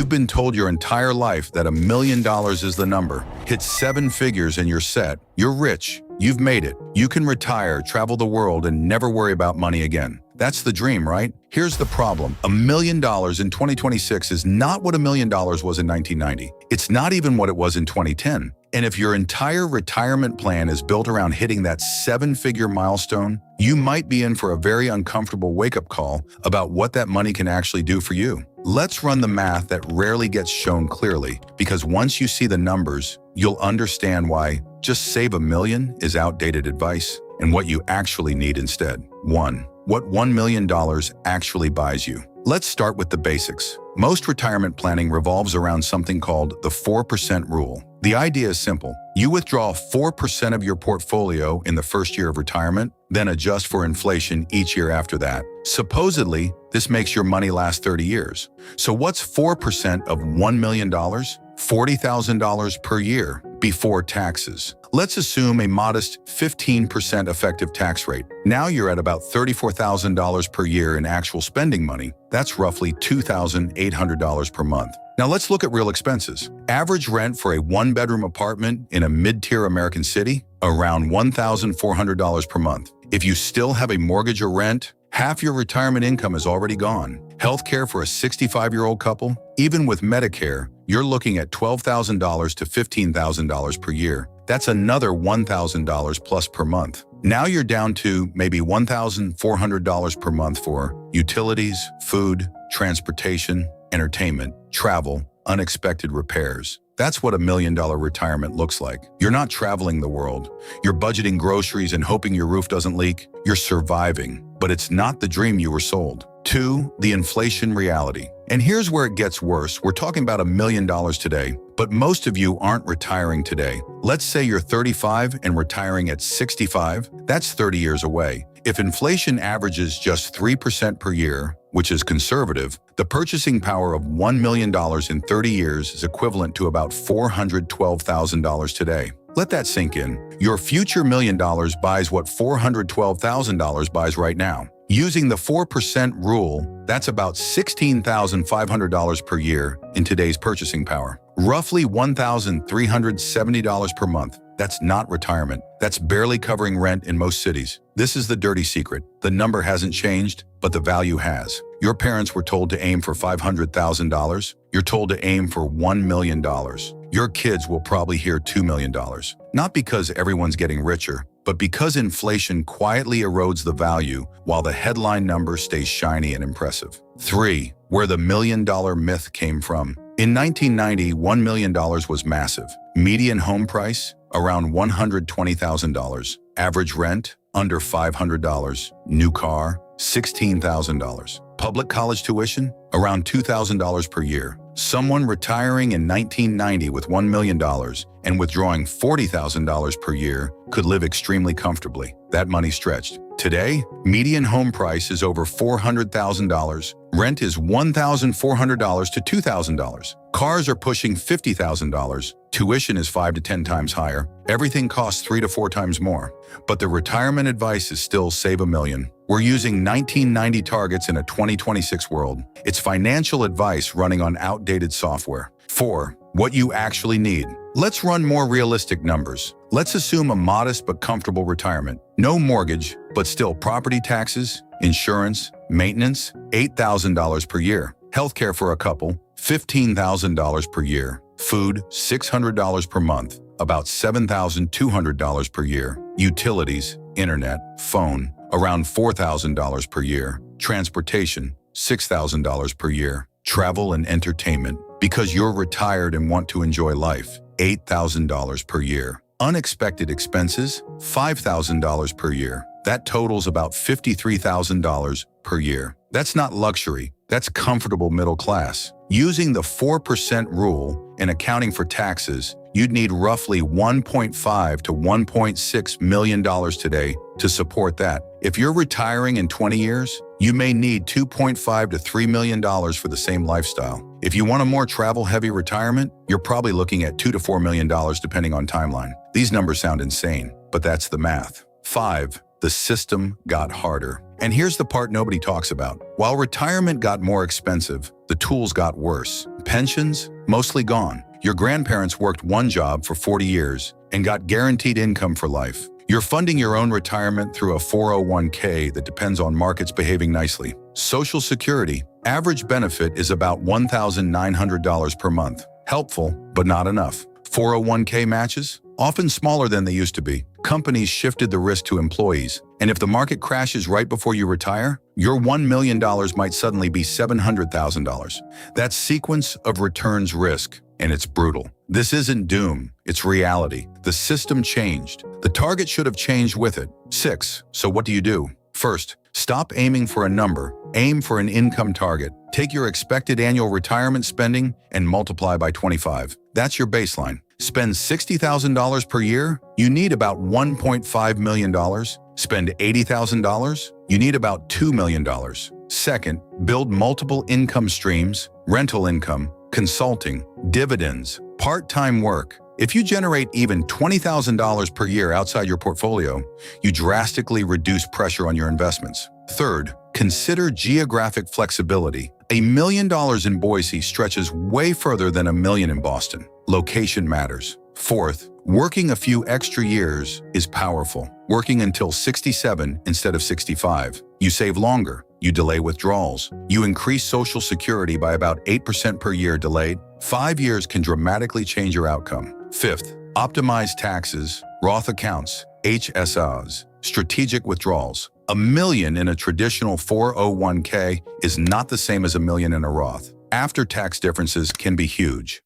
You've been told your entire life that $1 million is the number. Hit 7 figures and you're set. You're rich. You've made it. You can retire, travel the world, and never worry about money again. That's the dream, right? Here's the problem. $1 million in 2026 is not what $1 million was in 1990. It's not even what it was in 2010. And if your entire retirement plan is built around hitting that 7-figure milestone, you might be in for a very uncomfortable wake-up call about what that money can actually do for you. Let's run the math that rarely gets shown clearly, because once you see the numbers, you'll understand why just save $1 million is outdated advice and what you actually need instead. 1. What $1 million actually buys you. Let's start with the basics. Most retirement planning revolves around something called the 4% rule. The idea is simple. You withdraw 4% of your portfolio in the first year of retirement, then adjust for inflation each year after that. Supposedly, this makes your money last 30 years. So what's 4% of $1 million? $40,000 per year before taxes. Let's assume a modest 15% effective tax rate. Now you're at about $34,000 per year in actual spending money. That's roughly $2,800 per month. Now let's look at real expenses. Average rent for a 1-bedroom apartment in a mid-tier American city, around $1,400 per month. If you still have a mortgage or rent, half your retirement income is already gone. Healthcare for a 65-year-old couple, even with Medicare, you're looking at $12,000 to $15,000 per year. That's another $1,000 plus per month. Now you're down to maybe $1,400 per month for utilities, food, transportation, entertainment, travel, unexpected repairs. That's what $1 million retirement looks like. You're not traveling the world. You're budgeting groceries and hoping your roof doesn't leak. You're surviving, but it's not the dream you were sold. 2. The inflation reality. And here's where it gets worse. We're talking about $1 million today, but most of you aren't retiring today. Let's say you're 35 and retiring at 65. That's 30 years away. If inflation averages just 3% per year, which is conservative, the purchasing power of $1 million in 30 years is equivalent to about $412,000 today. Let that sink in. Your future $1 million buys what $412,000 buys right now. Using the 4% rule, that's about $16,500 per year in today's purchasing power. Roughly $1,370 per month. That's not retirement. That's barely covering rent in most cities. This is the dirty secret. The number hasn't changed, but the value has. Your parents were told to aim for $500,000. You're told to aim for $1 million. Your kids will probably hear $2 million. Not because everyone's getting richer, but because inflation quietly erodes the value while the headline number stays shiny and impressive. 3. Where the $1 million myth came from. In 1990, $1 million was massive. Median home price, around $120,000. Average rent, under $500. New car, $16,000. Public college tuition, around $2,000 per year. Someone retiring in 1990 with $1 million and withdrawing $40,000 per year could live extremely comfortably. That money stretched. Today, median home price is over $400,000. Rent is $1,400 to $2,000. Cars are pushing $50,000. Tuition is 5 to 10 times higher. Everything costs 3 to 4 times more. But the retirement advice is still save $1 million. We're using 1990 targets in a 2026 world. It's financial advice running on outdated software. 4. What you actually need. Let's run more realistic numbers. Let's assume a modest but comfortable retirement. No mortgage, but still property taxes, insurance, maintenance, $8,000 per year. Healthcare for a couple, $15,000 per year. Food, $600 per month, about $7,200 per year. Utilities, internet, phone, around $4,000 per year. Transportation, $6,000 per year. Travel and entertainment, because you're retired and want to enjoy life, $8,000 per year. Unexpected expenses, $5,000 per year. That totals about $53,000 per year. That's not luxury, that's comfortable middle class. Using the 4% rule and accounting for taxes, you'd need roughly $1.5 to $1.6 million today to support that. If you're retiring in 20 years, you may need $2.5 to $3 million for the same lifestyle. If you want a more travel-heavy retirement, you're probably looking at $2 to $4 million depending on timeline. These numbers sound insane, but that's the math. 5. The system got harder. And here's the part nobody talks about. While retirement got more expensive, the tools got worse. Pensions? Mostly gone. Your grandparents worked one job for 40 years and got guaranteed income for life. You're funding your own retirement through a 401k that depends on markets behaving nicely. Social Security. Average benefit is about $1,900 per month. Helpful, but not enough. 401k matches? Often smaller than they used to be. Companies shifted the risk to employees, and if the market crashes right before you retire, your $1 million might suddenly be $700,000. That's sequence of returns risk, and it's brutal. This isn't doom, it's reality. The system changed. The target should have changed with it. 6. So what do you do? First, stop aiming for a number. Aim for an income target. Take your expected annual retirement spending and multiply by 25. That's your baseline. Spend $60,000 per year? You need about $1.5 million. Spend $80,000? You need about $2 million. Second, build multiple income streams, rental income, consulting, dividends, part-time work. If you generate even $20,000 per year outside your portfolio, you drastically reduce pressure on your investments. Third, consider geographic flexibility. $1 million in Boise stretches way further than $1 million in Boston. Location matters. Fourth, working a few extra years is powerful. Working until 67 instead of 65. You save longer. You delay withdrawals. You increase Social Security by about 8% per year delayed. 5 years can dramatically change your outcome. Fifth, optimize taxes, Roth accounts, HSAs, strategic withdrawals. $1 million in a traditional 401k is not the same as $1 million in a Roth. After-tax differences can be huge.